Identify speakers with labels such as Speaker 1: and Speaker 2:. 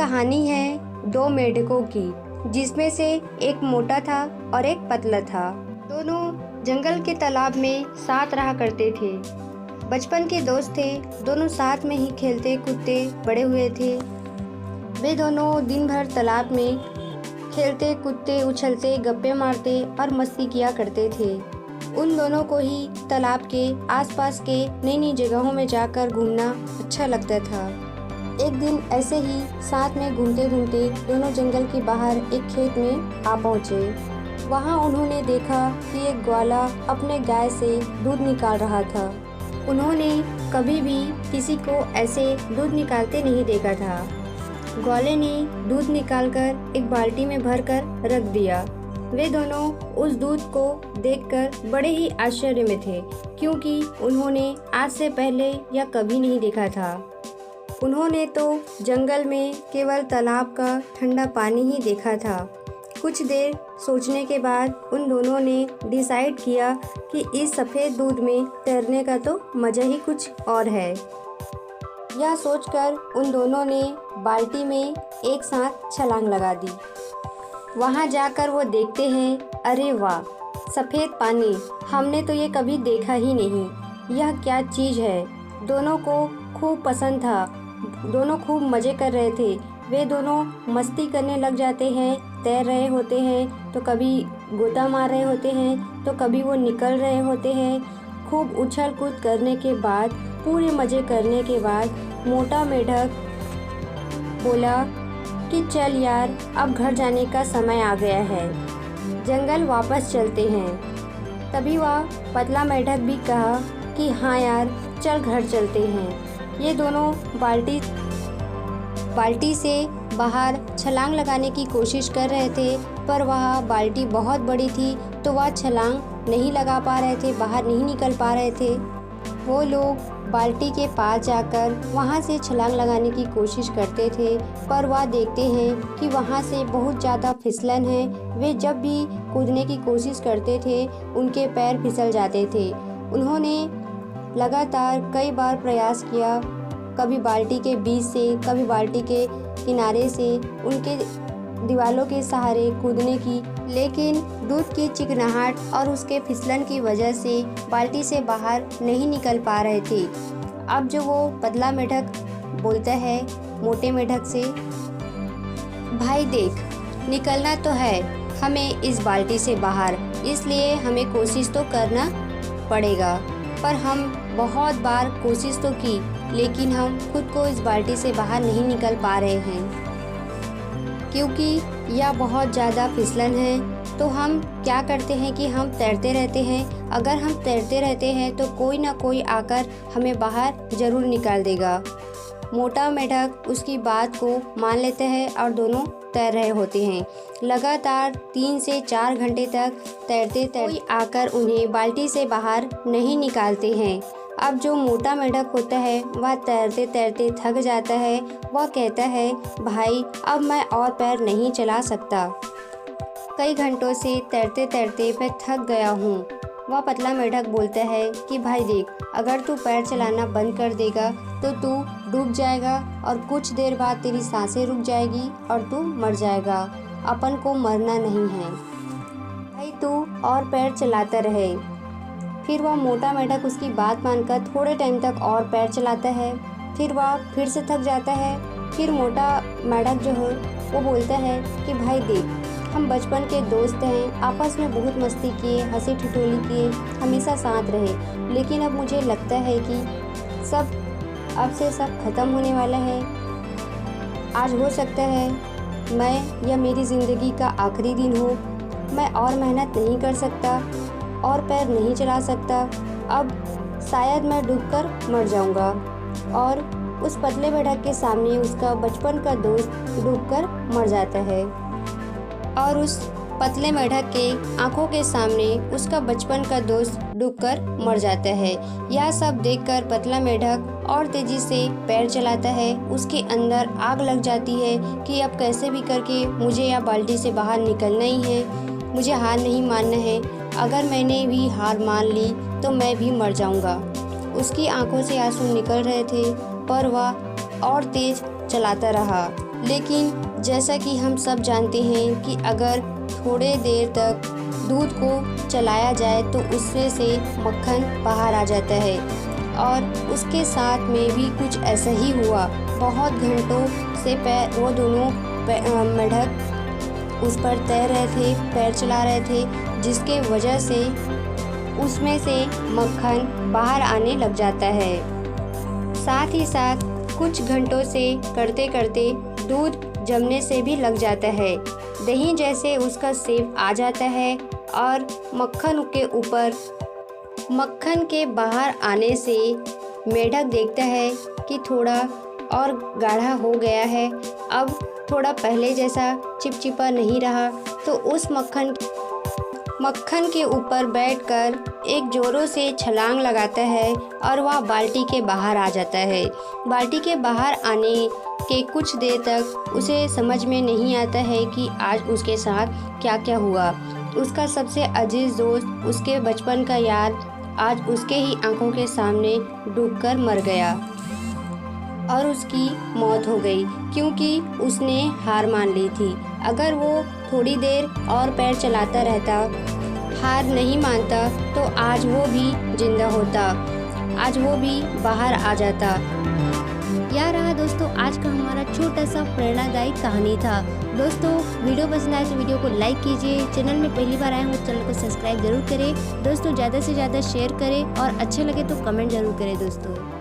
Speaker 1: कहानी है दो मेंढकों की, जिसमें से एक मोटा था और एक पतला था। दोनों जंगल के तालाब में साथ रहा करते थे। बचपन के दोस्त थे। दोनों साथ में ही खेलते कूदते बड़े हुए थे। वे दोनों दिन भर तालाब में खेलते कूदते उछलते गप्पे मारते और मस्ती किया करते थे। उन दोनों को ही तालाब के आसपास के नई नई जगहों में जाकर घूमना अच्छा लगता था। एक दिन ऐसे ही साथ में घूमते घूमते दोनों जंगल के बाहर एक खेत में आ पहुँचे। वहाँ उन्होंने देखा कि एक ग्वाला अपने गाय से दूध निकाल रहा था। उन्होंने कभी भी किसी को ऐसे दूध निकालते नहीं देखा था। ग्वाले ने दूध निकालकर एक बाल्टी में भरकर रख दिया। वे दोनों उस दूध को देखकर बड़े ही आश्चर्य में थे, क्योंकि उन्होंने आज से पहले यह कभी नहीं देखा था। उन्होंने तो जंगल में केवल तालाब का ठंडा पानी ही देखा था। कुछ देर सोचने के बाद उन दोनों ने डिसाइड किया कि इस सफ़ेद दूध में तैरने का तो मज़ा ही कुछ और है। यह सोचकर उन दोनों ने बाल्टी में एक साथ छलांग लगा दी। वहाँ जाकर वो देखते हैं, अरे वाह, सफ़ेद पानी, हमने तो ये कभी देखा ही नहीं। यह क्या चीज़ है। दोनों को खूब पसंद था। दोनों खूब मज़े कर रहे थे। वे दोनों मस्ती करने लग जाते हैं। तैर रहे होते हैं तो कभी गोता मार रहे होते हैं तो कभी वो निकल रहे होते हैं। खूब उछल कूद करने के बाद, पूरे मज़े करने के बाद मोटा मेंढक बोला कि चल यार, अब घर जाने का समय आ गया है, जंगल वापस चलते हैं। तभी वह पतला मेंढक भी कहा कि हाँ यार, चल घर चलते हैं। ये दोनों बाल्टी से बाहर छलांग लगाने की कोशिश कर रहे थे, पर वह बाल्टी बहुत बड़ी थी तो वह छलांग नहीं लगा पा रहे थे, बाहर नहीं निकल पा रहे थे। वो लोग बाल्टी के पास जाकर वहाँ से छलांग लगाने की कोशिश करते थे, पर वह देखते हैं कि वहाँ से बहुत ज़्यादा फिसलन है। वे जब भी कूदने की कोशिश करते थे उनके पैर फिसल जाते थे। उन्होंने लगातार कई बार प्रयास किया, कभी बाल्टी के बीच से, कभी बाल्टी के किनारे से, उनके दीवालों के सहारे कूदने की, लेकिन दूध की चिकनाहट और उसके फिसलन की वजह से बाल्टी से बाहर नहीं निकल पा रहे थे। अब जो वो पतला मेंढक बोलता है मोटे मेंढक से, भाई देख, निकलना तो है हमें इस बाल्टी से बाहर, इसलिए हमें कोशिश तो करना पड़ेगा। पर हम बहुत बार कोशिश तो की, लेकिन हम खुद को इस बाल्टी से बाहर नहीं निकल पा रहे हैं, क्योंकि यह बहुत ज़्यादा फिसलन है। तो हम क्या करते हैं कि हम तैरते रहते हैं। अगर हम तैरते रहते हैं तो कोई ना कोई आकर हमें बाहर ज़रूर निकाल देगा। मोटा मेंढक उसकी बात को मान लेते हैं और दोनों तैर रहे होते हैं। लगातार 3 से 4 घंटे तक तैरते कोई आकर उन्हें बाल्टी से बाहर नहीं निकालते हैं। अब जो मोटा मेंढक होता है वह तैरते तैरते थक जाता है। वह कहता है, भाई अब मैं और पैर नहीं चला सकता, कई घंटों से तैरते तैरते मैं थक गया हूँ। वह पतला मेंढक बोलता है कि भाई देख, अगर तू पैर चलाना बंद कर देगा तो तू डूब जाएगा और कुछ देर बाद तेरी सांसें रुक जाएगी और तू मर जाएगा। अपन को मरना नहीं है भाई, तू और पैर चलाता रहे। फिर वह मोटा मेंढक उसकी बात मानकर थोड़े टाइम तक और पैर चलाता है। फिर वह फिर से थक जाता है। फिर मोटा मेंढक जो है वो बोलता है कि भाई देख, हम बचपन के दोस्त हैं, आपस में बहुत मस्ती किए, हंसी ठिठोली किए, हमेशा साथ रहे, लेकिन अब मुझे लगता है कि अब से सब खत्म होने वाला है। आज हो सकता है मैं या मेरी ज़िंदगी का आखिरी दिन हो। मैं और मेहनत नहीं कर सकता और पैर नहीं चला सकता। अब शायद मैं डूबकर मर जाऊंगा। और उस पतले मेंढक के सामने उसका बचपन का दोस्त डूबकर मर जाता है और उस पतले मेंढक के आंखों के सामने उसका बचपन का दोस्त डूबकर मर जाता है। यह सब देखकर पतला मेंढक और तेजी से पैर चलाता है। उसके अंदर आग लग जाती है कि अब कैसे भी करके मुझे यह बाल्टी से बाहर निकलना ही है, मुझे हार नहीं मानना है। अगर मैंने भी हार मान ली तो मैं भी मर जाऊंगा। उसकी आंखों से आंसू निकल रहे थे, पर वह और तेज चलाता रहा। लेकिन जैसा कि हम सब जानते हैं कि अगर थोड़े देर तक दूध को चलाया जाए तो उसमें से मक्खन बाहर आ जाता है। और उसके साथ में भी कुछ ऐसा ही हुआ। बहुत घंटों से वो दोनों मेंढक उस पर तैर रहे थे, पैर चला रहे थे, जिसके वजह से उसमें से मक्खन बाहर आने लग जाता है। साथ ही साथ कुछ घंटों से करते करते दूध जमने से भी लग जाता है। दही जैसे उसका सेव आ जाता है और मक्खन के बाहर आने से मेंढक देखता है कि थोड़ा और गाढ़ा हो गया है, अब थोड़ा पहले जैसा चिपचिपा नहीं रहा। तो उस मक्खन के ऊपर बैठकर एक जोरों से छलांग लगाता है और वह बाल्टी के बाहर आ जाता है। बाल्टी के बाहर आने के कुछ देर तक उसे समझ में नहीं आता है कि आज उसके साथ क्या क्या हुआ। उसका सबसे अजीज दोस्त, उसके बचपन का यार, आज उसके ही आंखों के सामने डूबकर मर गया और उसकी मौत हो गई, क्योंकि उसने हार मान ली थी। अगर वो थोड़ी देर और पैर चलाता रहता, हार नहीं मानता, तो आज वो भी जिंदा होता, आज वो भी बाहर आ जाता। यह रहा दोस्तों आज का हमारा छोटा सा प्रेरणादायी कहानी था। दोस्तों वीडियो पसंद आए तो वीडियो को लाइक कीजिए, चैनल में पहली बार आए हो तो चैनल को सब्सक्राइब जरूर करें दोस्तों, ज़्यादा से ज़्यादा शेयर करें और अच्छा लगे तो कमेंट जरूर करें दोस्तों।